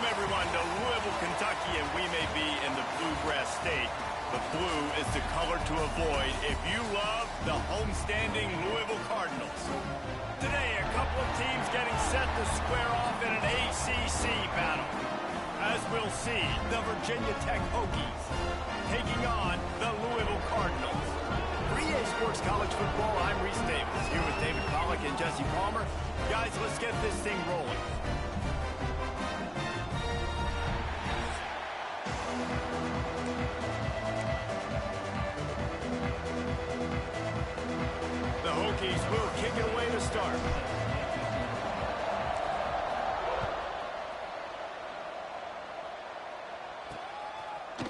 everyone to Louisville, Kentucky, and we may be in the bluegrass state, but blue is the color to avoid if you love the homestanding Louisville Cardinals. Today, a couple of teams getting set to square off in an ACC battle. As we'll see, the Virginia Tech Hokies taking on the Louisville Cardinals. For EA Sports College Football, I'm Reese Davis, here with David Pollack and Jesse Palmer. Guys, let's get this thing rolling. The Hokies will kick it away to start.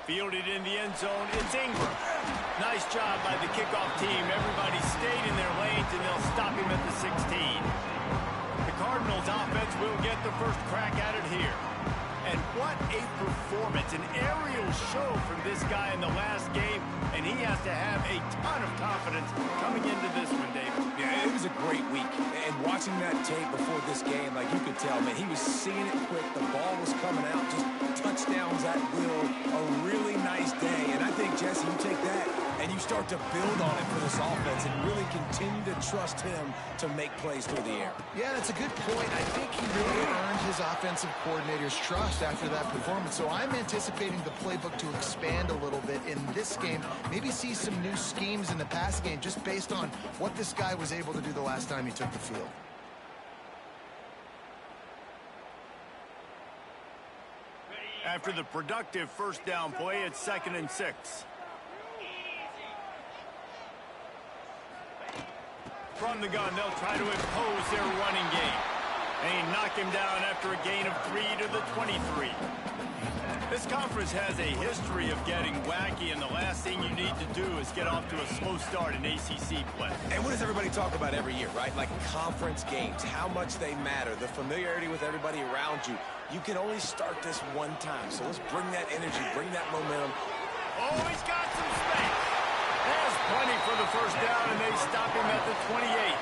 Fielded in the end zone, it's Ingram. Nice job by the kickoff team. Everybody stayed in their lanes, and they'll stop him at the 16. The Cardinals offense will get the first crack at it here. And what a performance, an aerial show from this guy in the last game, and he has to have a ton of confidence coming into this one, David. Yeah, it was a great week. And watching that tape before this game, like you could tell, man, he was seeing it quick. The ball was coming out, just touchdowns at will. A really nice day. And I think, Jesse, you take that and you start to build on it for this offense and really continue to trust him to make plays through the air. Yeah, that's a good point. I think he really earned his offensive coordinator's trust after that performance. So I'm anticipating the playbook to expand a little bit in this game. Maybe see some new schemes in the pass game just based on what this guy was able to do the last time he took the field. After the productive first down play, it's 2nd and 6. From the gun, they'll try to impose their running game. And he knocked him down after a gain of 3 to the 23. This conference has a history of getting wacky, and the last thing you need to do is get off to a slow start in ACC play. And what does everybody talk about every year, right? Like conference games, how much they matter, the familiarity with everybody around you. You can only start this one time, so let's bring that energy, bring that momentum. Oh, he's got some space. There's plenty for the first down, and they stop him at the 28.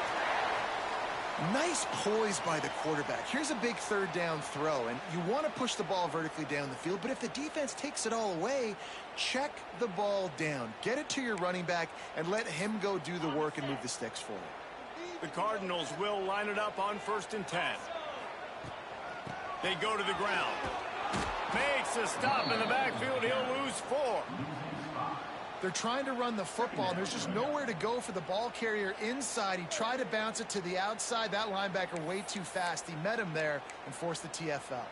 Nice poise by the quarterback. Here's a big third down throw, and you want to push the ball vertically down the field, but if the defense takes it all away, check the ball down. Get it to your running back and let him go do the work and move the sticks for you. The Cardinals will line it up on 1st and 10. They go to the ground. Makes a stop in the backfield. He'll lose 4. They're trying to run the football, and there's just nowhere to go for the ball carrier inside. He tried to bounce it to the outside. That linebacker way too fast. He met him there and forced the TFL.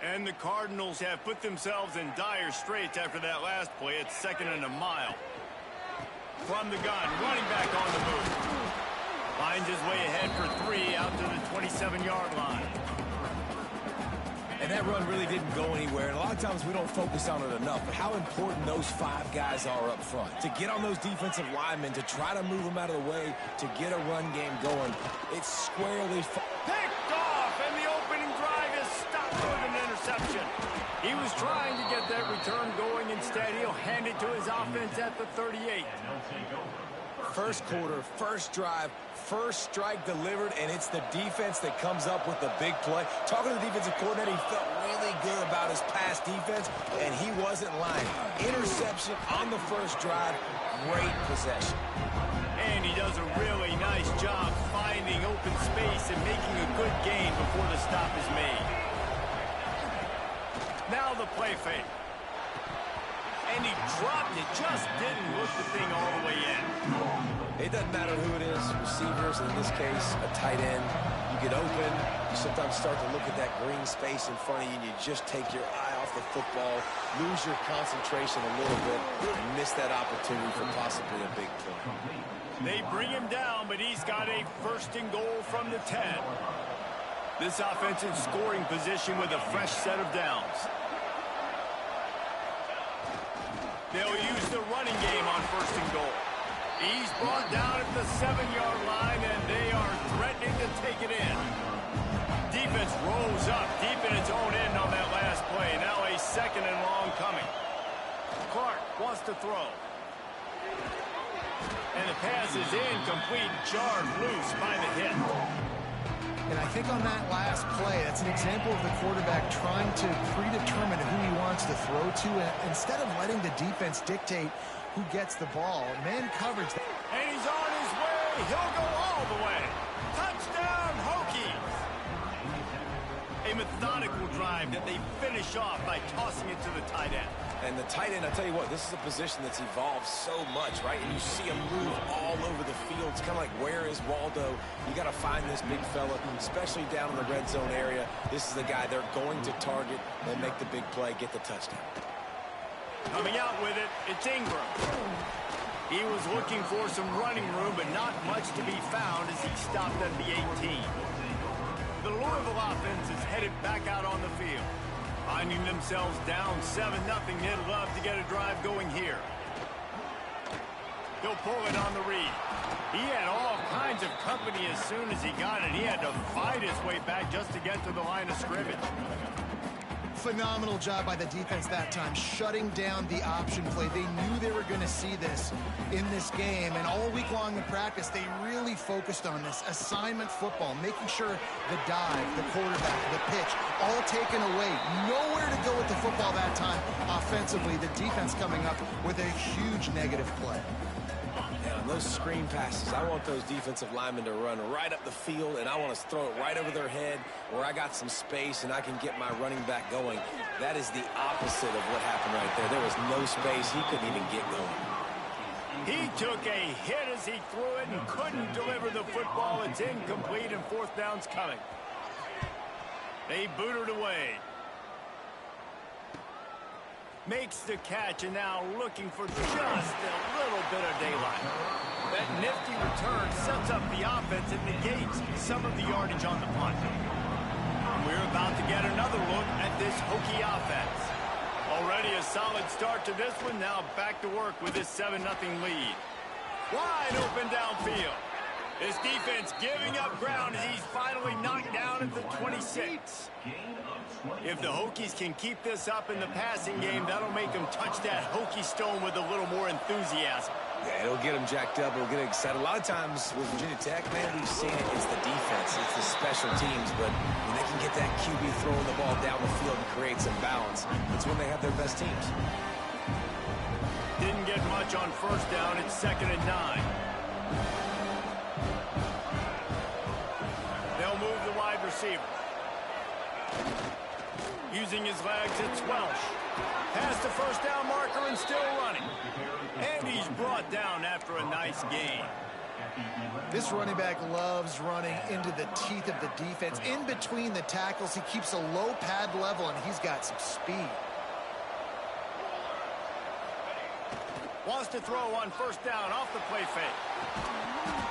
And the Cardinals have put themselves in dire straits after that last play. It's 2nd and a mile. From the gun, running back on the move. Finds his way ahead for 3 out to the 27-yard line. And that run really didn't go anywhere, and a lot of times we don't focus on it enough, but how important those 5 guys are up front. To get on those defensive linemen, to try to move them out of the way, to get a run game going. It's squarely picked off, and the opening drive is stopped with an interception. He was trying to get that return going. Instead, he'll hand it to his offense at the 38. First quarter, first drive, first strike delivered, and it's the defense that comes up with the big play. Talking to the defensive coordinator, he felt really good about his pass defense, and he wasn't lying. Interception on the first drive, great possession. And he does a really nice job finding open space and making a good gain before the stop is made. Now the play fake. And he dropped it, just didn't look the thing all the way in. It doesn't matter who it is, receivers, in this case, a tight end. You get open, you sometimes start to look at that green space in front of you, and you just take your eye off the football, lose your concentration a little bit, and miss that opportunity for possibly a big play. They bring him down, but he's got a 1st and goal from the 10. This offense in scoring position with a fresh set of downs. They'll use the running game on 1st and goal. He's brought down at the 7-yard line, and they are threatening to take it in. Defense rolls up deep in its own end on that last play. Now a 2nd and long coming. Clark wants to throw. And the pass is incomplete, jarred loose by the hit. And I think on that last play, that's an example of the quarterback trying to predetermine who he wants to throw to, and instead of letting the defense dictate who gets the ball. Man coverage. And he's on his way. He'll go all the way. Touchdown, Hokies. A methodical drive that they finish off by tossing it to the tight end. And the tight end, I tell you what, this is a position that's evolved so much, right? And you see him move all over the field. It's kind of like, where is Waldo? You got to find this big fella, especially down in the red zone area. This is the guy they're going to target and make the big play, get the touchdown. Coming out with it, it's Ingram. He was looking for some running room, but not much to be found as he stopped at the 18. The Louisville offense is headed back out on the field. Finding themselves down 7-0, they'd love to get a drive going here. He'll pull it on the read. He had all kinds of company as soon as he got it. He had to fight his way back just to get to the line of scrimmage. Phenomenal job by the defense that time, shutting down the option play. They knew they were going to see this in this game, and all week long in practice, they really focused on this assignment football, making sure the dive, the quarterback, the pitch, all taken away. Nowhere to go with the football that time offensively. The defense coming up with a huge negative play. Yeah, on those screen passes, I want those defensive linemen to run right up the field, and I want to throw it right over their head where I got some space and I can get my running back going. That is the opposite of what happened right there. There was no space. He couldn't even get going. He took a hit as he threw it and couldn't deliver the football. It's incomplete, and fourth down's coming. They boot it away. Makes the catch, and now looking for just a little bit of daylight. That nifty return sets up the offense and negates some of the yardage on the punt. We're about to get another look at this Hokie offense. Already a solid start to this one. Now back to work with this 7-0 lead. Wide open downfield. This defense giving up ground as he's finally knocked down at the 26. If the Hokies can keep this up in the passing game, that'll make them touch that Hokie stone with a little more enthusiasm. Yeah, it'll get them jacked up. It'll get them excited. A lot of times with Virginia Tech, man, we've seen it. It's the defense. It's the special teams. But when they can get that QB throwing the ball down the field and create some balance, it's when they have their best teams. Didn't get much on first down. It's 2nd and 9. They'll move the wide receiver. Using his legs, it's Welsh. Past the first down marker and still running. And he's brought down after a nice gain. This running back loves running into the teeth of the defense. In between the tackles, he keeps a low pad level, and he's got some speed. Wants to throw on first down off the play fake.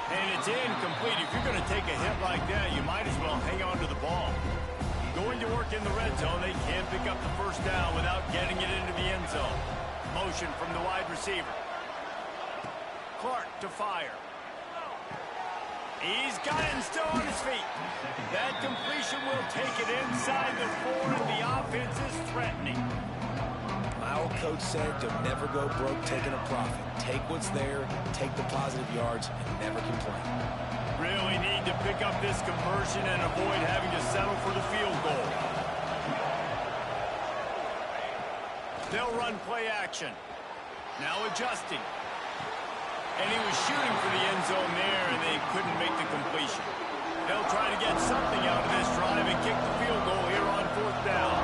And it's incomplete. If you're going to take a hit like that, you might as well hang on to the ball. Going to work in the red zone. They can't pick up the first down without getting it into the end zone. Motion from the wide receiver. Clark to fire. He's got it and still on his feet. That completion will take it inside the 4, and the offense is threatening. My old coach said to never go broke taking a profit. Take what's there, take the positive yards, and never complain. Really need to pick up this conversion and avoid having to settle for the field goal. They'll run play action. Now adjusting. And he was shooting for the end zone there, and they couldn't make the completion. They'll try to get something out of this drive and kick the field goal here on fourth down.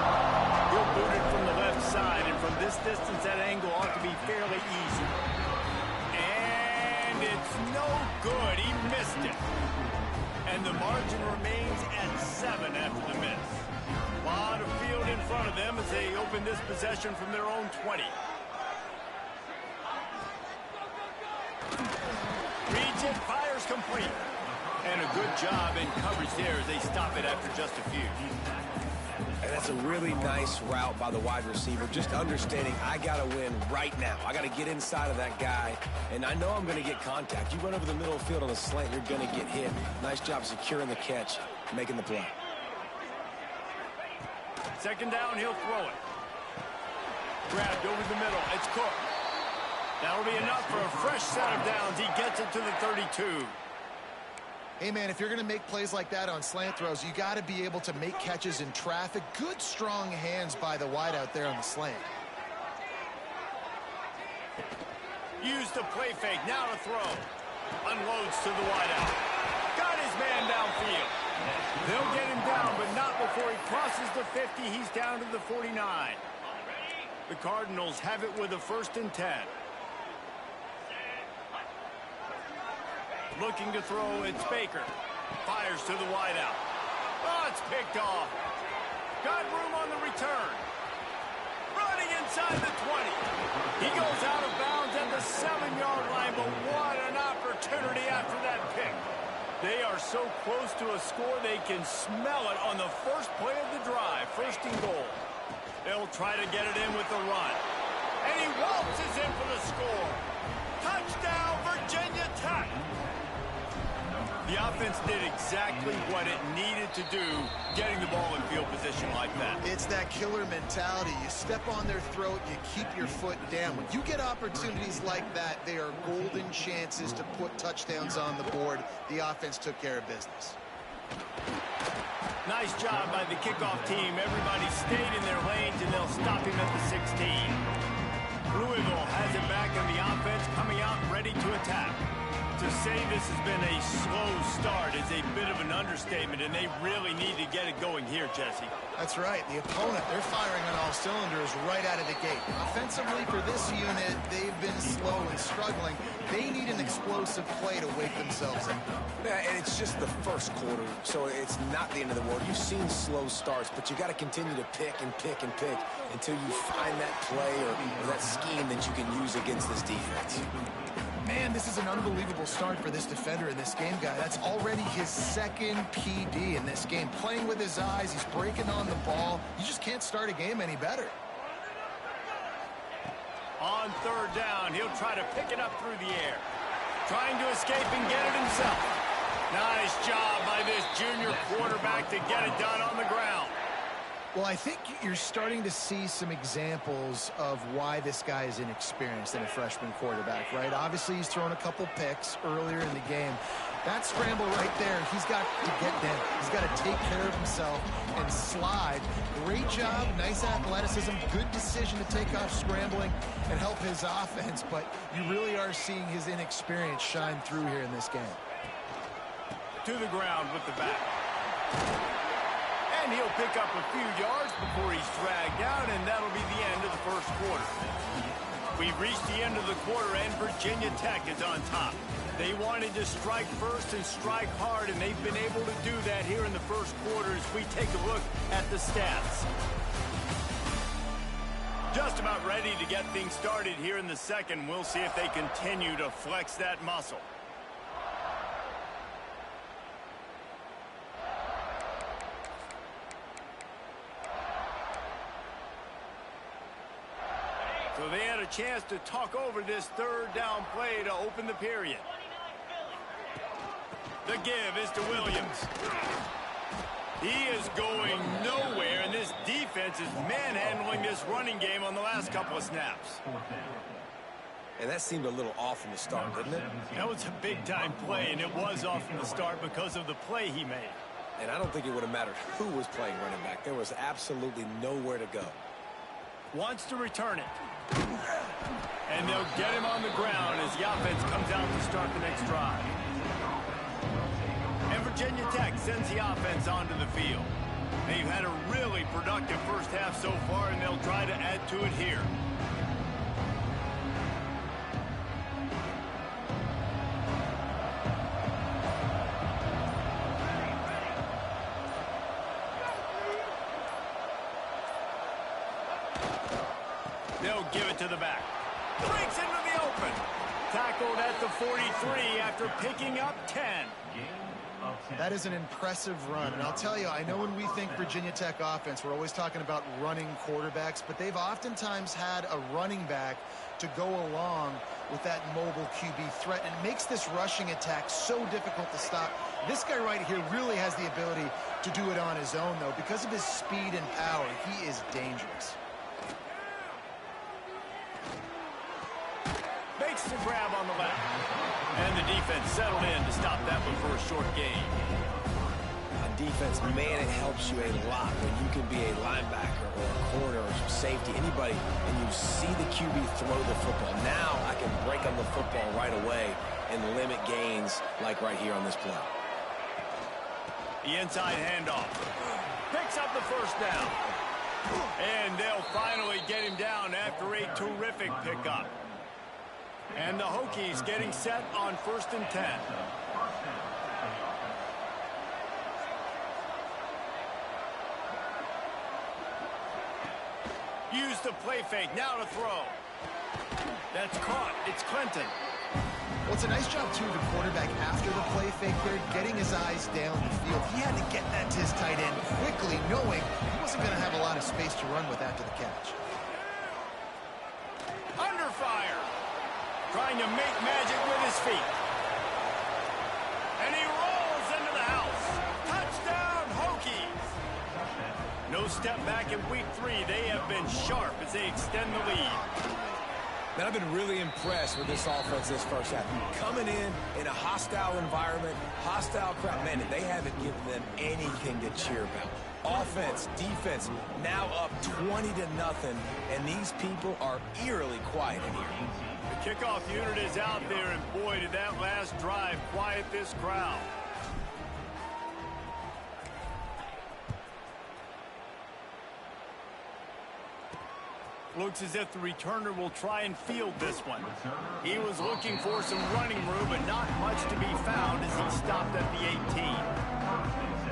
He'll boot it from the left side, and from this distance, that angle ought to be fairly easy. And it's no good. He missed it. And the margin remains at 7 after the miss. A lot of field in front of them as they open this possession from their own 20. Reads it, fires complete. And a good job in coverage there as they stop it after just a few. And that's a really nice route by the wide receiver. Just understanding I got to win right now. I got to get inside of that guy, and I know I'm going to get contact. You run over the middle of the field on a slant, you're going to get hit. Nice job securing the catch, making the play. Second down, he'll throw it. Grabbed over the middle. It's Cook. That'll be enough for a fresh set of downs. He gets it to the 32. Hey, man, if you're going to make plays like that on slant throws, you got to be able to make catches in traffic. Good, strong hands by the wideout there on the slant. Use the play fake. Now to throw. Unloads to the wideout. Got his man downfield. They'll get him down, but not before he crosses the 50. He's down to the 49. The Cardinals have it with a 1st and 10. Looking to throw, it's Baker. Fires to the wideout. Oh, it's picked off. Got room on the return. Running inside the 20. He goes out of bounds at the 7-yard line, but what an opportunity after that pick. They are so close to a score, they can smell it on the first play of the drive. 1st and goal. They'll try to get it in with the run. And he waltzes in for the score. Touchdown, Virginia Tech. The offense did exactly what it needed to do, getting the ball in field position like that. It's that killer mentality. You step on their throat, you keep your foot down. When you get opportunities like that, they are golden chances to put touchdowns on the board. The offense took care of business. Nice job by the kickoff team. Everybody stayed in their lanes, and they'll stop him at the 16. Louisville has it back, and the offense coming out ready to attack. To say this has been a slow start is a bit of an understatement, and they really need to get it going here, Jesse. That's right. The opponent, they're firing on all cylinders right out of the gate. Offensively, for this unit, they've been slow and struggling. They need an explosive play to wake themselves up. Yeah, and it's just the first quarter, so it's not the end of the world. You've seen slow starts, but you got to continue to pick and pick and pick until you find that play or that scheme that you can use against this defense. Man, this is an unbelievable start for this defender in this game, guy. That's already his 2nd PD in this game. Playing with his eyes, he's breaking on the ball. You just can't start a game any better. On 3rd down, he'll try to pick it up through the air. Trying to escape and get it himself. Nice job by this junior quarterback to get it done on the ground. Well, I think you're starting to see some examples of why this guy is inexperienced in a freshman quarterback, right? Obviously, he's thrown a couple picks earlier in the game. That scramble right there, he's got to get down. He's got to take care of himself and slide. Great job, nice athleticism, good decision to take off scrambling and help his offense, but you really are seeing his inexperience shine through here in this game. To the ground with the back. And he'll pick up a few yards before he's dragged out, and that'll be the end of the 1st quarter. We've reached the end of the quarter, and Virginia Tech is on top. They wanted to strike first and strike hard, and they've been able to do that here in the 1st quarter as we take a look at the stats. Just about ready to get things started here in the 2nd. We'll see if they continue to flex that muscle. So they had a chance to talk over this 3rd down play to open the period. The give is to Williams. He is going nowhere, and this defense is manhandling this running game on the last couple of snaps. And that seemed a little off from the start, didn't it? That was a big-time play, and it was off from the start because of the play he made. And I don't think it would have mattered who was playing running back. There was absolutely nowhere to go. Wants to return it. And they'll get him on the ground as the offense comes out to start the next drive. And Virginia Tech sends the offense onto the field. They've had a really productive first half so far, and they'll try to add to it here. They'll give it to the back. Breaks into the open. Tackled at the 43 after picking up 10. That is an impressive run. And I'll tell you, I know when we think Virginia Tech offense, we're always talking about running quarterbacks, but they've oftentimes had a running back to go along with that mobile QB threat. And it makes this rushing attack so difficult to stop. This guy right here really has the ability to do it on his own, though. Because of his speed and power, he is dangerous. Makes the grab on the left. And the defense settled in to stop that one for a short gain. On defense, man, it helps you a lot when you can be a linebacker or a corner or some safety, anybody, and you see the QB throw the football. Now I can break on the football right away and limit gains like right here on this play. The inside handoff. Picks up the first down. And they'll finally get him down after a terrific pickup. And the Hokies getting set on 1st and 10. Use the play fake, now to throw. That's caught, it's Clinton. Well, it's a nice job, too, of the quarterback after the play fake there, getting his eyes down the field. He had to get that to his tight end quickly, knowing he wasn't going to have a lot of space to run with after the catch. Under fire. Trying to make magic with his feet. And he rolls into the house. Touchdown, Hokies. No step back in week 3. They have been sharp as they extend the lead. Man, I've been really impressed with this offense this first half. Coming in a hostile environment, hostile crowd. Man, they haven't given them anything to cheer about. Offense, defense, now up 20-0, and these people are eerily quiet in here. The kickoff unit is out there, and boy, did that last drive quiet this crowd. Looks as if the returner will try and field this one. He was looking for some running room, but not much to be found as he stopped at the 18.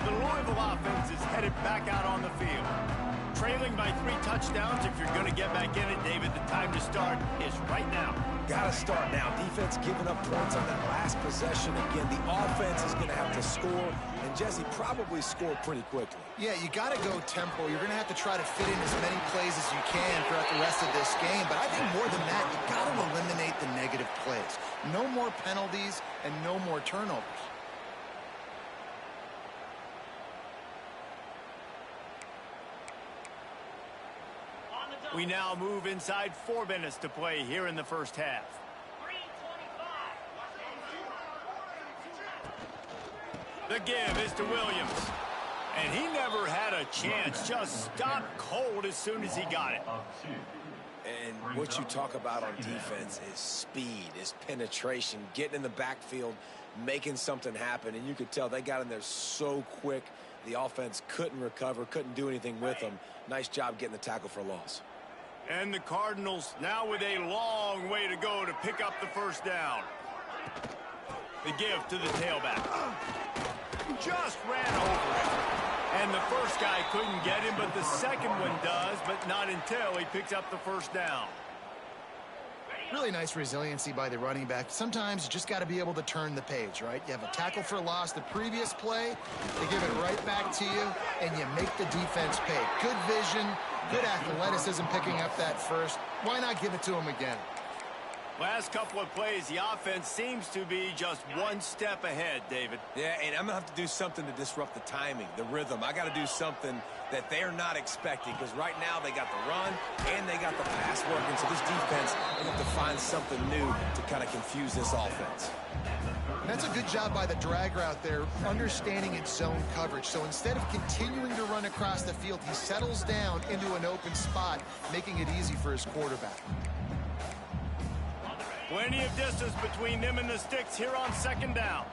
The Louisville offense is headed back out on the field. Trailing by 3 touchdowns. If you're going to get back in it, David, the time to start is right now. Got to start now. Defense giving up points on that last possession. Again, the offense is going to have to score, and Jesse probably score pretty quickly. Yeah, you got to go tempo. You're going to have to try to fit in as many plays as you can throughout the rest of this game. But I think more than that, you got to eliminate the negative plays. No more penalties and no more turnovers. We now move inside 4 minutes to play here in the first half. The give is to Williams. And he never had a chance. Just stopped cold as soon as he got it. And what you talk about on defense is speed, is penetration, getting in the backfield, making something happen. And you could tell they got in there so quick. The offense couldn't recover, couldn't do anything with them. Nice job getting the tackle for loss. And the Cardinals now with a long way to go to pick up the first down. The give to the tailback. Just ran over him. And the first guy couldn't get him, but the second one does, but not until he picks up the first down. Really nice resiliency by the running back. Sometimes you just got to be able to turn the page, right? You have a tackle for loss the previous play, they give it right back to you, and you make the defense pay. Good vision, good athleticism picking up that first. Why not give it to him again? Last couple of plays, the offense seems to be just one step ahead, David. Yeah, and I'm going to have to do something to disrupt the timing, the rhythm. I got to do something that they're not expecting, because right now they got the run and they got the pass working. So this defense will have to find something new to kind of confuse this offense. That's a good job by the drag route there, understanding its zone coverage. So instead of continuing to run across the field, he settles down into an open spot, making it easy for his quarterback. Plenty of distance between them and the sticks here on second down.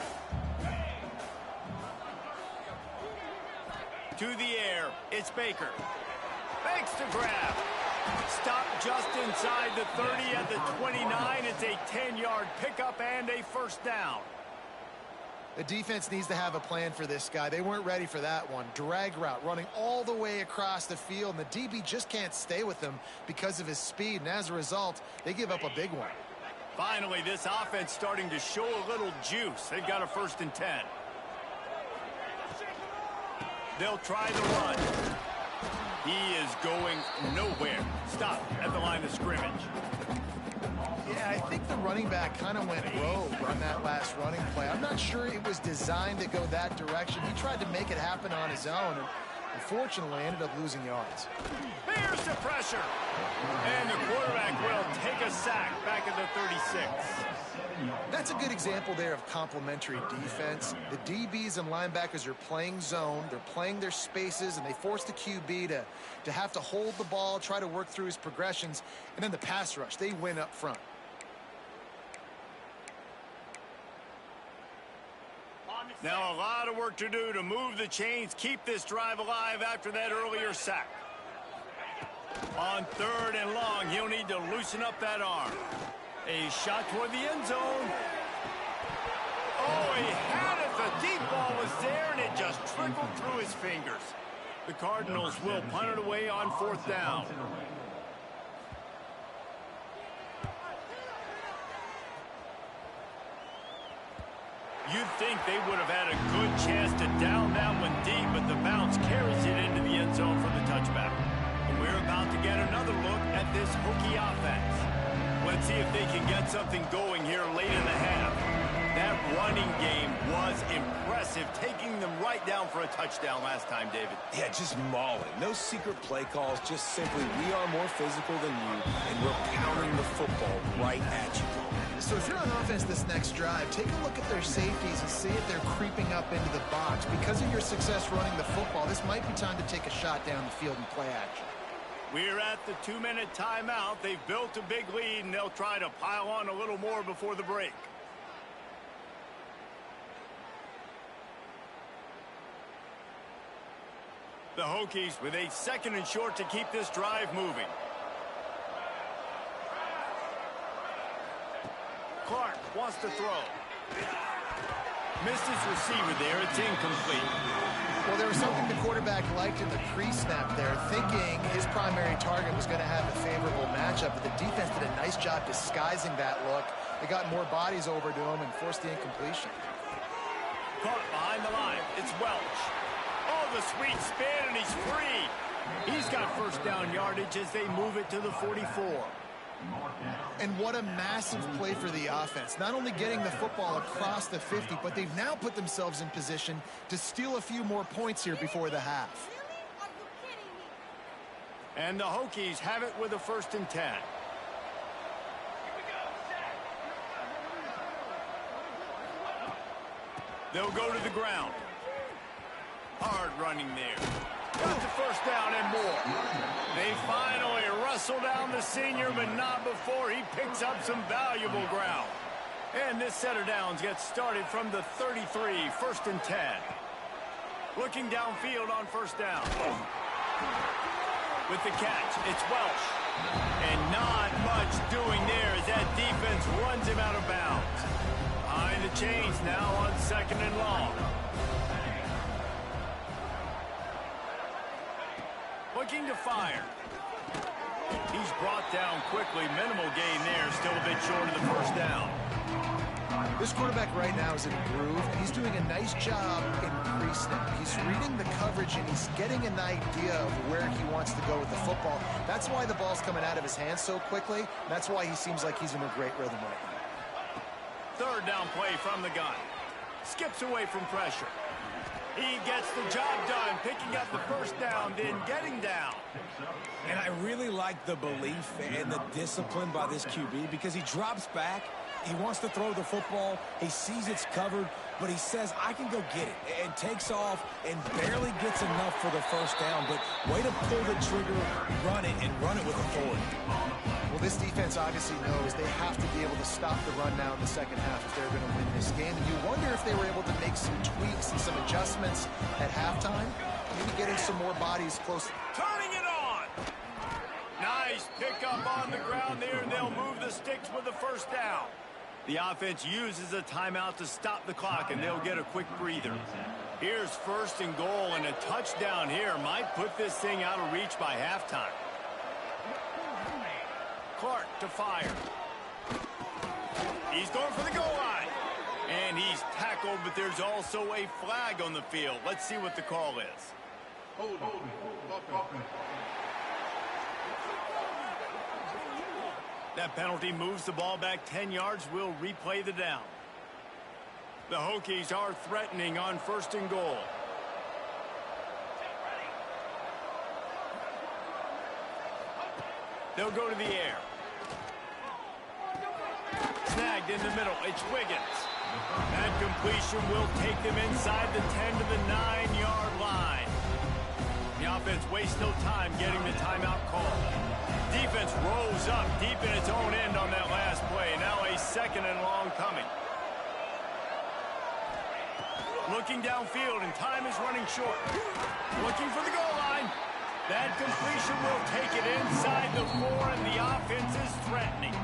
To the air, it's Baker. Fakes to grab. Stopped just inside the 30 at the 29. It's a 10-yard pickup and a first down. The defense needs to have a plan for this guy. They weren't ready for that one. Drag route running all the way across the field, and the DB just can't stay with him because of his speed, and as a result, they give up a big one. Finally, this offense starting to show a little juice. They've got a 1st and 10. They'll try the run. He is going nowhere. Stop at the line of scrimmage. Yeah, I think the running back kind of went rogue on that last running play. I'm not sure it was designed to go that direction. He tried to make it happen on his own, and unfortunately ended up losing yards. Here's the pressure. And the quarterback will take a a sack back at the 36. That's a good example there of complementary defense. The DBs and linebackers are playing zone. They're playing their spaces, and they force the QB to have to hold the ball, try to work through his progressions, and then the pass rush. They win up front. Now a lot of work to do to move the chains, keep this drive alive after that earlier sack. On 3rd and long, he'll need to loosen up that arm. A shot toward the end zone. Oh, he had it. The deep ball was there, and it just trickled through his fingers. The Cardinals will punt it away on 4th down. You'd think they would have had a good chance to down that one deep, but the bounce carries it into the end zone for the touchback. And we're about to get another look at this Hokie offense. Let's see if they can get something going here late in the half. That running game was impressive, taking them right down for a touchdown last time, David. Yeah, just mauling. No secret play calls, just simply we are more physical than you, and we're pounding the football right at you. So if you're on offense this next drive, take a look at their safeties and see if they're creeping up into the box. Because of your success running the football, this might be time to take a shot down the field and play action. We're at the 2-minute timeout. They've built a big lead, and they'll try to pile on a little more before the break. The Hokies with a 2nd and short to keep this drive moving. Clark wants to throw. Missed his receiver there. It's incomplete. Well, there was something the quarterback liked in the pre-snap there, thinking his primary target was going to have a favorable matchup, but the defense did a nice job disguising that look. They got more bodies over to him and forced the incompletion. Caught behind the line. It's Welch. Oh, the sweet spin, and he's free. He's got 1st down yardage as they move it to the 44. And what a massive play for the offense. Not only getting the football across the 50, but they've now put themselves in position to steal a few more points here before the half. And the Hokies have it with a 1st and 10. They'll go to the ground. Hard running there. Got the 1st down and more. They finally wrestle down the senior, but not before he picks up some valuable ground. And this set of downs gets started from the 33, 1st and 10. Looking downfield on 1st down. With the catch, it's Welch. And not much doing there as that defense runs him out of bounds. Behind the chains now on 2nd and long. Looking to fire. He's brought down quickly. Minimal gain there. Still a bit short of the 1st down. This quarterback right now is in a groove, and he's doing a nice job in pre-snap. He's reading the coverage, and he's getting an idea of where he wants to go with the football. That's why the ball's coming out of his hands so quickly. That's why he seems like he's in a great rhythm right now. 3rd down play from the gun. Skips away from pressure. He gets the job done, picking up the 1st down, then getting down. And I really like the belief and the discipline by this QB because he drops back. He wants to throw the football. He sees it's covered, but he says, I can go get it, and takes off and barely gets enough for the 1st down. But way to pull the trigger, run it, and run it with authority. Well, this defense obviously knows they have to be able to stop the run now in the 2nd half if they're going to win this game. And you wonder if they were able to make some tweaks and some adjustments at halftime, maybe getting some more bodies close. Turning it on. Nice pickup on the ground there, and they'll move the sticks with the 1st down. The offense uses a timeout to stop the clock, and they'll get a quick breather. Here's 1st and goal, and a touchdown here might put this thing out of reach by halftime. Clark to fire. He's going for the goal line. And he's tackled, but there's also a flag on the field. Let's see what the call is. That penalty moves the ball back 10 yards. We'll replay the down. The Hokies are threatening on 1st and goal. They'll go to the air. It's Wiggins. That completion will take them inside the 10 to the 9-yard line. The offense wastes no time getting the timeout call. Defense rose up deep in its own end on that last play. Now a 2nd and long coming. Looking downfield, and time is running short. Looking for the goal line. That completion will take it inside the 4, and the offense is threatening.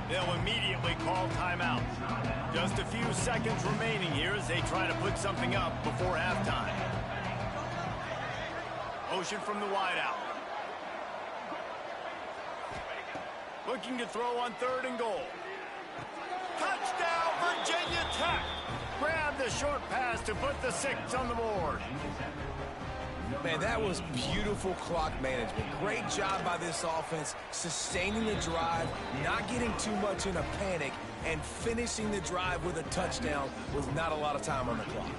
They'll immediately call timeout. Just a few seconds remaining here as they try to put something up before halftime. Motion from the wideout. Looking to throw on 3rd and goal. Touchdown, Virginia Tech! Grab the short pass to put the 6 on the board. Man, that was beautiful clock management. Great job by this offense, sustaining the drive, not getting too much in a panic, and finishing the drive with a touchdown with not a lot of time on the clock.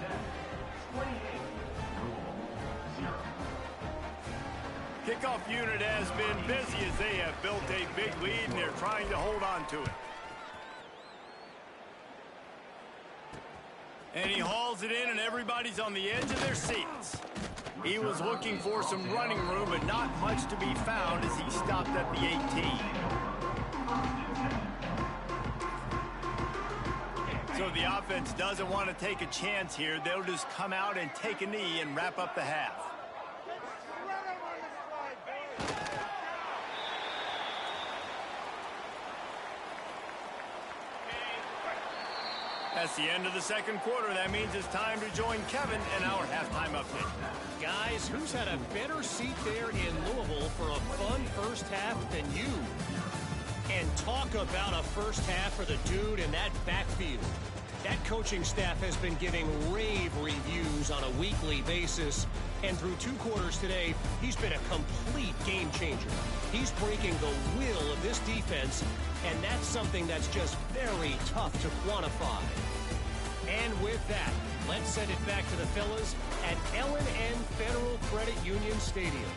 Kickoff unit has been busy as they have built a big lead, and they're trying to hold on to it. And he hauls it in, and everybody's on the edge of their seats. He was looking for some running room, but not much to be found as he stopped at the 18. So the offense doesn't want to take a chance here. They'll just come out and take a knee and wrap up the half. That's the end of the 2nd quarter. That means it's time to join Kevin in our halftime update. Guys, who's had a better seat there in Louisville for a fun first half than you? And talk about a first half for the dude in that backfield. That coaching staff has been giving rave reviews on a weekly basis. And through 2 quarters today, he's been a complete game changer. He's breaking the will of this defense, and that's something that's just very tough to quantify. And with that, let's send it back to the fellas at L&N Federal Credit Union Stadium.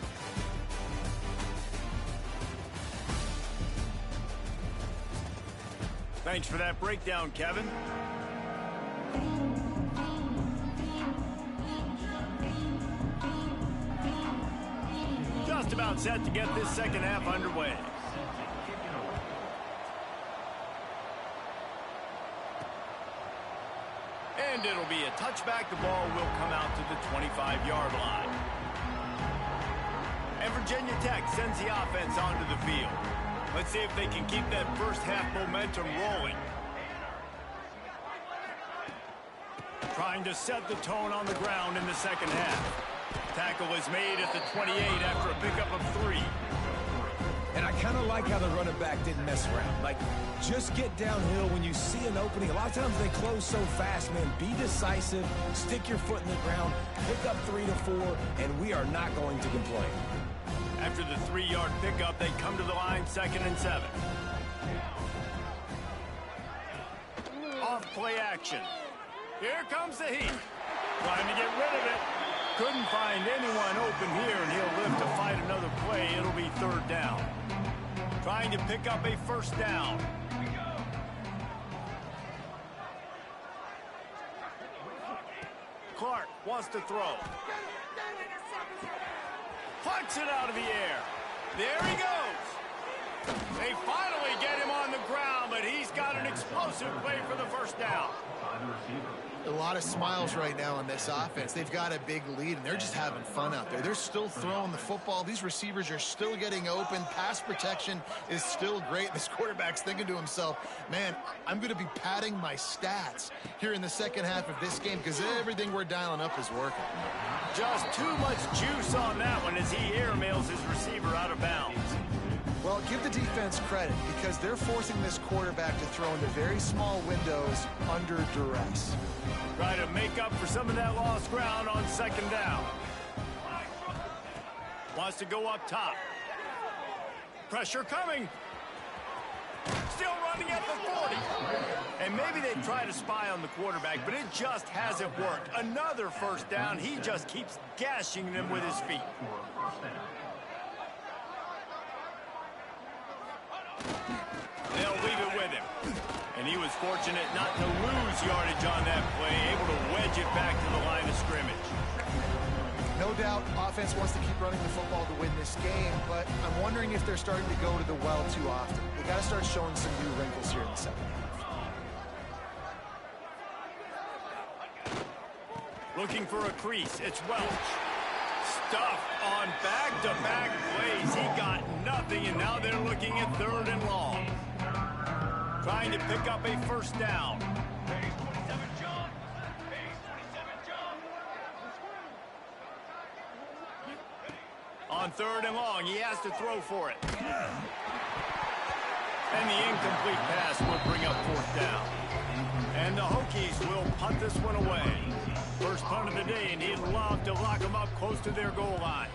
Thanks for that breakdown, Kevin. Just about set to get this 2nd half underway. And it'll be a touchback. The ball will come out to the 25-yard line. And Virginia Tech sends the offense onto the field. Let's see if they can keep that first half momentum rolling. Trying to set the tone on the ground in the 2nd half. Tackle is made at the 28 after a pickup of 3. And I kind of like how the running back didn't mess around. Like, just get downhill when you see an opening. A lot of times they close so fast, man. Be decisive, stick your foot in the ground, pick up 3 to 4, and we are not going to complain. After the 3-yard pickup, they come to the line 2nd and 7. Off play action. Here comes the heat. Trying to get rid of it. Couldn't find anyone open here, and he'll live to fight another play. It'll be 3rd down. Trying to pick up a 1st down. Clark wants to throw. Punts it out of the air. There he goes. They finally get him on the ground, but he's got an explosive play for the 1st down. A lot of smiles right now on this offense. They've got a big lead, and they're just having fun out there. They're still throwing the football. These receivers are still getting open. Pass protection is still great. This quarterback's thinking to himself, man, I'm going to be padding my stats here in the 2nd half of this game because everything we're dialing up is working. Just too much juice on that one as he airmails his receiver out of bounds. Well, give the defense credit because they're forcing this quarterback to throw into very small windows under duress. Try to make up for some of that lost ground on 2nd down. Wants to go up top. Pressure coming. Still running at the 40. And maybe they try to spy on the quarterback, but it just hasn't worked. Another 1st down. He just keeps gashing them with his feet. They'll leave it with him. And he was fortunate not to lose yardage on that play, able to wedge it back to the line of scrimmage. No doubt offense wants to keep running the football to win this game, but I'm wondering if they're starting to go to the well too often. They got to start showing some new wrinkles here in the second half. Looking for a crease. It's Welch. Stuff on back-to-back plays. He got nothing, and now they're looking at 3rd and long. Trying to pick up a first down. On 3rd and long, he has to throw for it. And the incomplete pass will bring up 4th down. And the Hokies will punt this one away. First punt of the day, and he'd love to lock them up close to their goal line.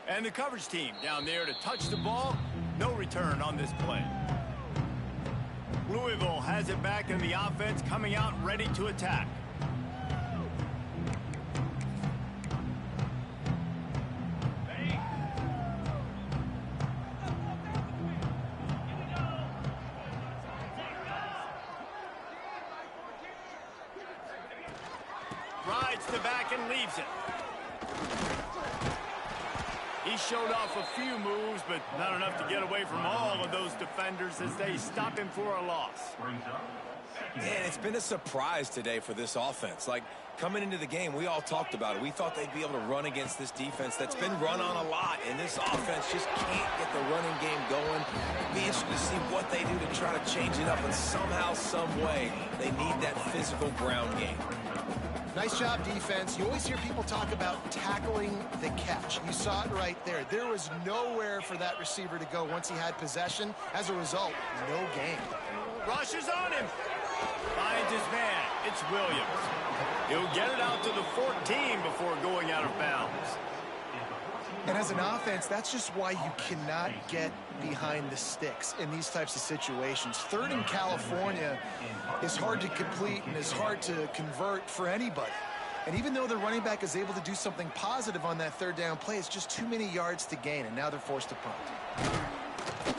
And the coverage team down there to touch the ball. No return on this play. Louisville has it back in the offense, coming out ready to attack. Rides the back and leaves it. He showed off a few moves, but not enough to get away from all of those defenders as they stop him for a loss. Man, it's been a surprise today for this offense. Like, coming into the game, we all talked about it. We thought they'd be able to run against this defense that's been run on a lot, and this offense just can't get the running game going. It'd be interesting to see what they do to try to change it up, and somehow, some way, they need that physical ground game. Nice job, defense. You always hear people talk about tackling the catch. You saw it right there. There was nowhere for that receiver to go once he had possession. As a result, no gain. Rushes on him. Finds his man. It's Williams. He'll get it out to the 14 before going out of bounds. And as an offense, that's just why you cannot get behind the sticks in these types of situations. 3rd in California is hard to complete and is hard to convert for anybody. And even though the running back is able to do something positive on that 3rd down play, it's just too many yards to gain, and now they're forced to punt.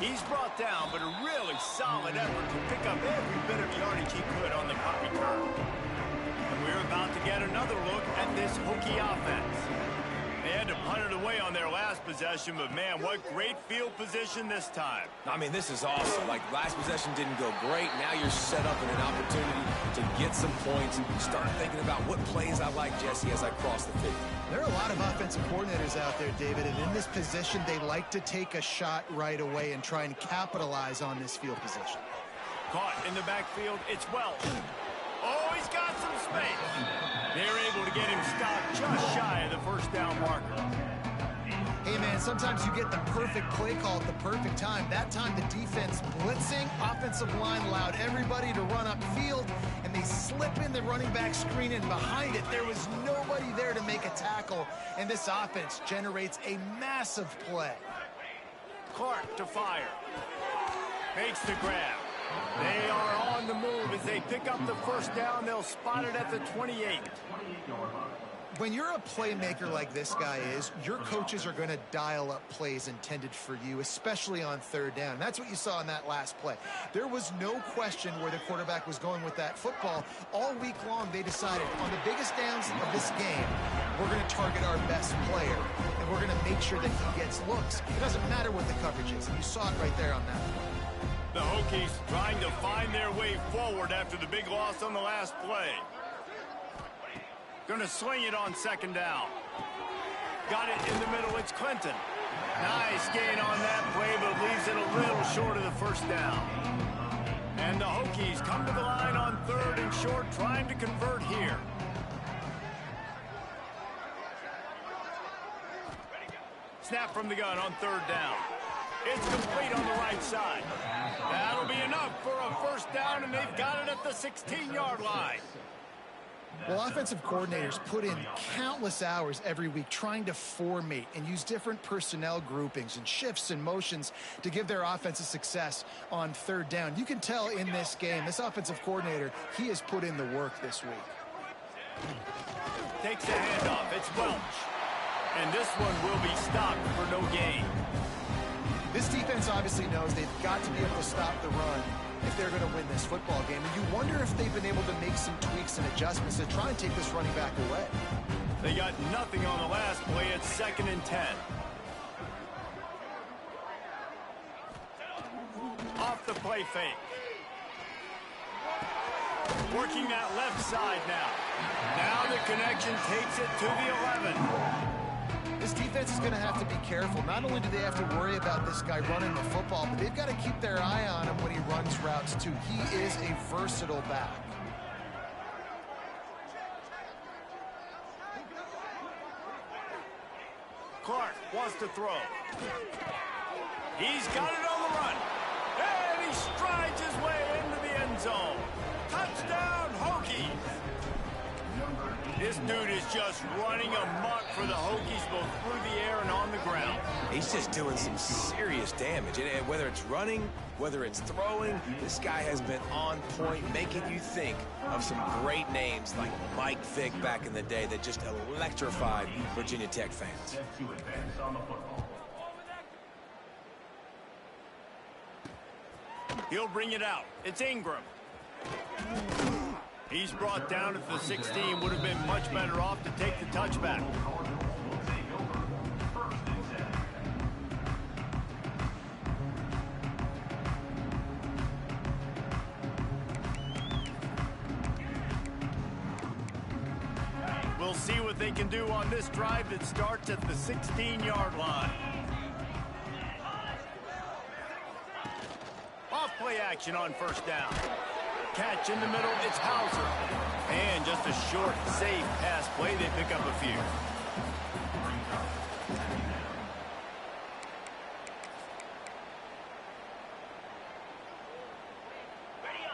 He's brought down, but a really solid effort to pick up every bit of yardage he could on the punt return. And we're about to get another look at this Hokie offense. They had to punt it away on their last possession, but man, what great field position this time. I mean, this is awesome. Like, last possession didn't go great. Now you're set up in an opportunity to get some points and start thinking about what plays I like, Jesse, as I cross the 50. There are a lot of offensive coordinators out there, David, and in this position, they like to take a shot right away and try and capitalize on this field position. Caught in the backfield, it's Welch. Oh, he's got some space. They're able to get him stopped just shy of the first down marker. Hey, man, sometimes you get the perfect play call at the perfect time. That time, the defense blitzing, offensive line allowed everybody to run upfield, and they slip in the running back screen, and behind it, there was nobody there to make a tackle, and this offense generates a massive play. Clark to fire. Makes the grab. They are on the move as they pick up the first down. They'll spot it at the 28. When you're a playmaker like this guy is, your coaches are going to dial up plays intended for you, especially on 3rd down. That's what you saw in that last play. There was no question where the quarterback was going with that football. All week long, they decided on the biggest downs of this game, we're going to target our best player, and we're going to make sure that he gets looks. It doesn't matter what the coverage is, and you saw it right there on that play. The Hokies trying to find their way forward after the big loss on the last play. Going to sling it on 2nd down. Got it in the middle. It's Clinton. Nice gain on that play, but leaves it a little short of the first down. And the Hokies come to the line on 3rd and short, trying to convert here. Snap from the gun on 3rd down. It's complete on the right side. That'll be enough for a first down, and they've got it at the 16-yard line. Well, offensive coordinators put in countless hours every week trying to formate and use different personnel groupings and shifts and motions to give their offensive success on 3rd down. You can tell in this game, this offensive coordinator, he has put in the work this week. Takes a handoff. It's Welch. And this one will be stopped for no gain. This defense obviously knows they've got to be able to stop the run if they're going to win this football game. And you wonder if they've been able to make some tweaks and adjustments to try and take this running back away. They got nothing on the last play. It's 2nd and 10. Off the play fake. Working that left side now. Now the connection takes it to the 11. This defense is going to have to be careful. Not only do they have to worry about this guy running the football, but they've got to keep their eye on him when he runs routes too. He is a versatile back. Clark wants to throw. He's got it on the run. And he strides his way into the end zone. Touchdown, Hokies. This dude is just running amok for the Hokies, both through the air and on the ground. He's just doing some serious damage. And whether it's running, whether it's throwing, this guy has been on point, making you think of some great names like Mike Vick back in the day that just electrified Virginia Tech fans. He'll bring it out. It's Ingram. He's brought down at the 16. Would have been much better off to take the touchback. We'll see what they can do on this drive that starts at the 16-yard line. Off play action on 1st down. Catch in the middle, it's Hauser. And just a short, safe pass play, they pick up a few.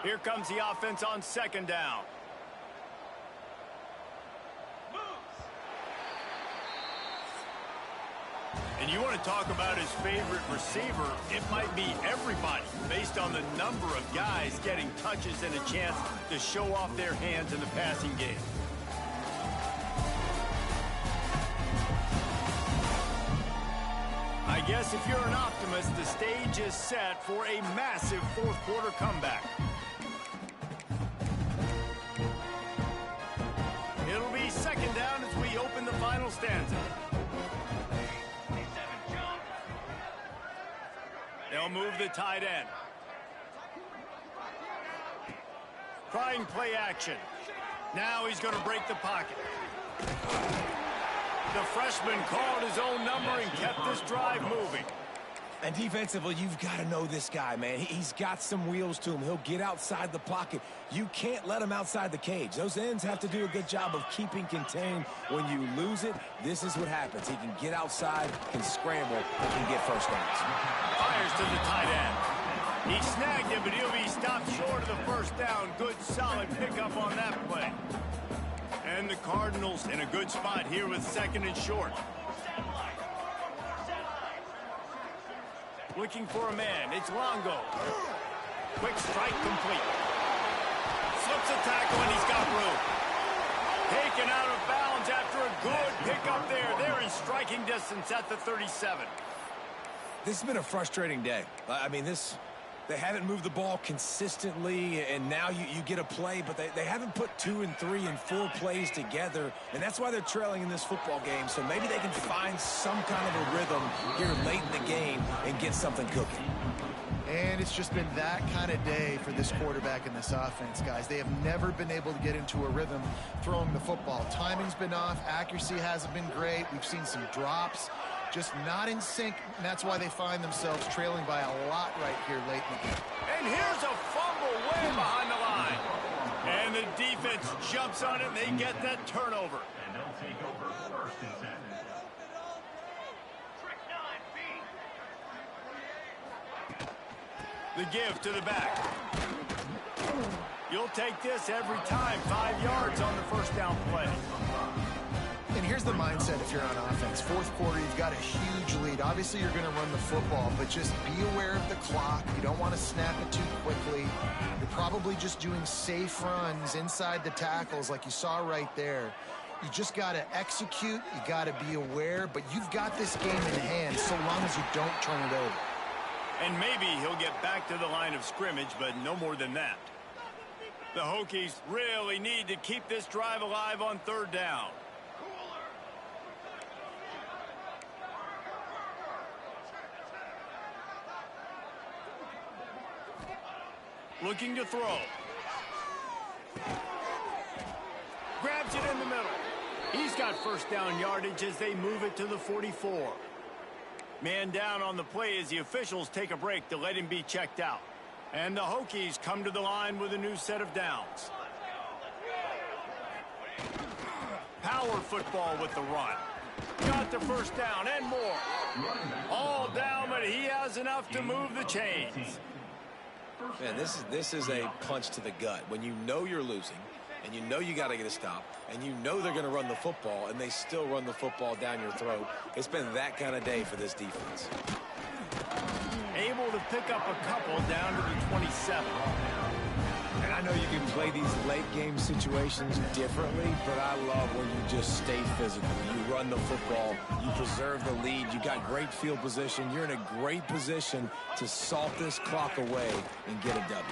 Here comes the offense on 2nd down. And you want to talk about his favorite receiver, it might be everybody, based on the number of guys getting touches and a chance to show off their hands in the passing game. I guess if you're an optimist, the stage is set for a massive 4th quarter comeback. It'll be 2nd down as we open the final stanza. They'll move the tight end. Trying play action. Now he's going to break the pocket. The freshman called his own number and kept this drive moving. And defensively, you've got to know this guy, man. He's got some wheels to him. He'll get outside the pocket. You can't let him outside the cage. Those ends have to do a good job of keeping contained. When you lose it, this is what happens. He can get outside, can scramble, and can get first downs. Fires to the tight end. He snagged him, but he'll be stopped short of the 1st down. Good, solid pickup on that play. And the Cardinals in a good spot here with 2nd and short. Looking for a man. It's Longo. Quick strike complete. Slips a tackle and he's got room. Taken out of bounds after a good pickup there. They're in striking distance at the 37. This has been a frustrating day. I mean, they haven't moved the ball consistently, and now you get a play, but they haven't put 2 and 3 and 4 plays together, and that's why they're trailing in this football game. So maybe they can find some kind of a rhythm here late in the game and get something cooking. And it's just been that kind of day for this quarterback and this offense, guys. They have never been able to get into a rhythm throwing the football. Timing's been off. Accuracy hasn't been great. We've seen some drops. Just not in sync, and that's why they find themselves trailing by a lot right here late in the game. And here's a fumble way behind the line. And the defense jumps on it, and they get that turnover. And they'll take over 1st and 10. The give to the back. You'll take this every time. 5 yards on the 1st down play. And here's the mindset if you're on offense. 4th quarter, you've got a huge lead. Obviously, you're going to run the football, but just be aware of the clock. You don't want to snap it too quickly. You're probably just doing safe runs inside the tackles like you saw right there. You just got to execute. You got to be aware, but you've got this game in hand so long as you don't turn it over. And maybe he'll get back to the line of scrimmage, but no more than that. The Hokies really need to keep this drive alive on third down. Looking to throw. Grabs it in the middle. He's got first down yardage as they move it to the 44. Man down on the play as the officials take a break to let him be checked out. And the Hokies come to the line with a new set of downs. Power football with the run. Got the first down and more. All down, but he has enough to move the chains. Man, this is a punch to the gut. When you know you're losing, and you know you got to get a stop, and you know they're going to run the football, and they still run the football down your throat. It's been that kind of day for this defense. Able to pick up a couple down to the 27. And I know you can play these late game situations differently, but I love when you just stay physical. You run the football, you preserve the lead, you got great field position, you're in a great position to salt this clock away and get a W.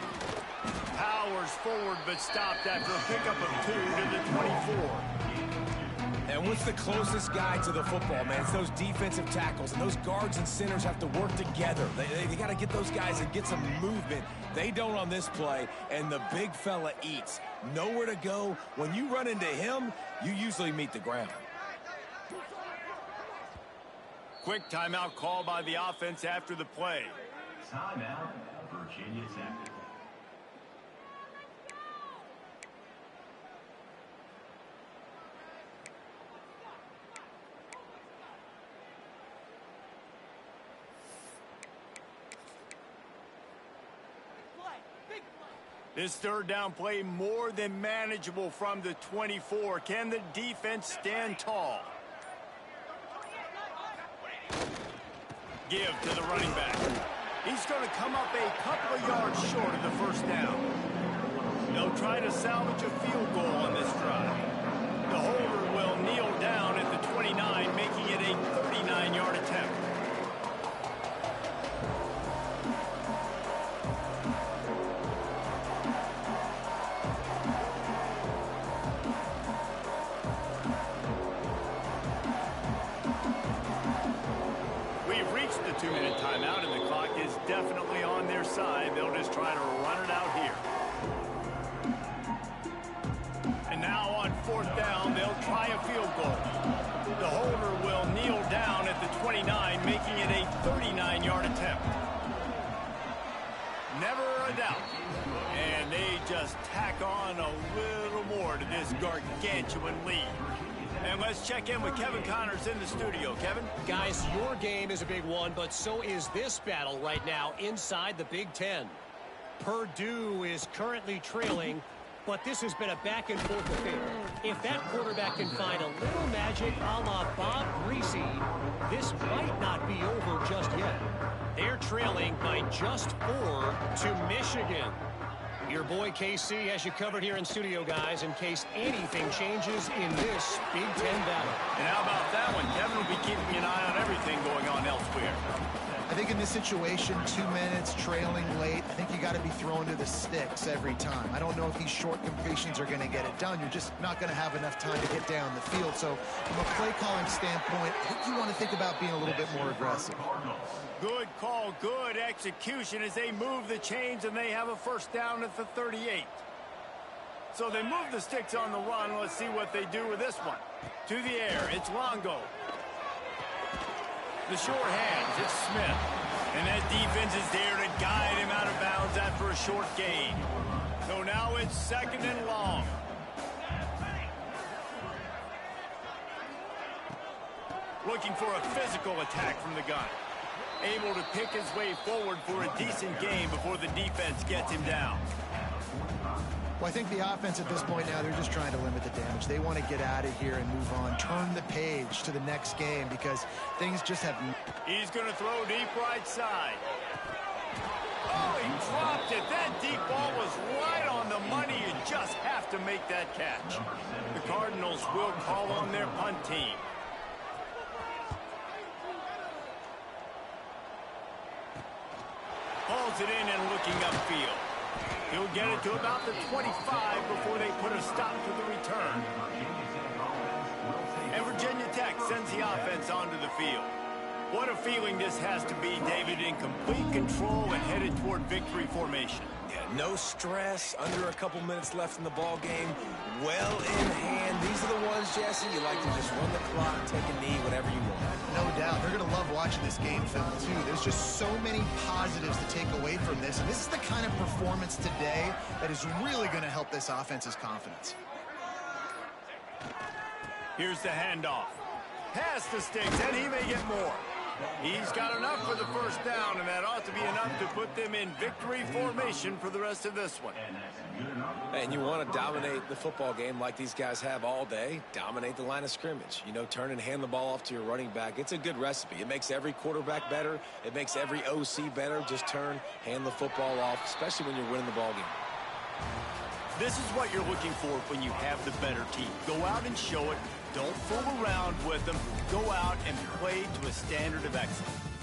Powers forward, but stopped after a pickup of 2 to the 24. And what's the closest guy to the football, man? It's those defensive tackles, and those guards and centers have to work together. They got to get those guys and get some movement. They don't on this play, and the big fella eats. Nowhere to go. When you run into him, you usually meet the ground. Quick timeout call by the offense after the play. Timeout, Virginia Tech. This third down play more than manageable from the 24. Can the defense stand tall? Give to the running back. He's going to come up a couple of yards short of the first down. They'll try to salvage a field goal on this drive. The holder will kneel down at the 29, making it a 39-yard attempt. The 2-minute timeout, and the clock is definitely on their side. They'll just try to run it out here. And now on fourth down, they'll try a field goal. The holder will kneel down at the 29, making it a 39-yard attempt. Never a doubt. And they just tack on a little more to this gargantuan lead. And let's check in with Kevin Connors in the studio. Kevin? Guys, your game is a big one, but so is this battle right now inside the Big Ten. Purdue is currently trailing, but this has been a back-and-forth affair. If that quarterback can find a little magic a la Bob Greasy, this might not be over just yet. They're trailing by just 4 to Michigan. Your boy KC has you covered here in studio, guys, in case anything changes in this Big Ten battle. And how about that one? Kevin will be keeping an eye on everything going on elsewhere. I think in this situation, 2 minutes, trailing late, I think you got to be thrown to the sticks every time. I don't know if these short completions are going to get it done. You're just not going to have enough time to get down the field. So from a play calling standpoint, I think you want to think about being a little bit more aggressive. Good call, good execution as they move the chains, and they have a first down at the 38. So they move the sticks on the run. Let's see what they do with this one. To the air, it's Longo. The short hands, it's Smith. And that defense is there to guide him out of bounds after a short gain. So now it's second and long. Looking for a physical attack from the gun. Able to pick his way forward for a decent game before the defense gets him down. Well, I think the offense at this point now, they're just trying to limit the damage. They want to get out of here and move on, turn the page to the next game because things just have... He's going to throw deep right side. Oh, he dropped it. That deep ball was right on the money. You just have to make that catch. The Cardinals will call on their punt team. Hauls it in and looking upfield. He'll get it to about the 25 before they put a stop to the return. And Virginia Tech sends the offense onto the field. What a feeling this has to be, David, in complete control and headed toward victory formation. Yeah, no stress, under a couple minutes left in the ball game, well in hand. These are the ones, Jesse, you like to just run the clock, take a knee, whatever you want. No doubt. They're going to love watching this game film, too. There's just so many positives to take away from this, and this is the kind of performance today that is really going to help this offense's confidence. Here's the handoff. Past the sticks, and he may get more. He's got enough for the first down, and that ought to be enough to put them in victory formation for the rest of this one. And you want to dominate the football game like these guys have all day. Dominate the line of scrimmage. You know, turn and hand the ball off to your running back. It's a good recipe. It makes every quarterback better. It makes every OC better. Just turn, hand the football off, especially when you're winning the ball game. This is what you're looking for when you have the better team. Go out and show it. Don't fool around with them. Go out and play to a standard of excellence.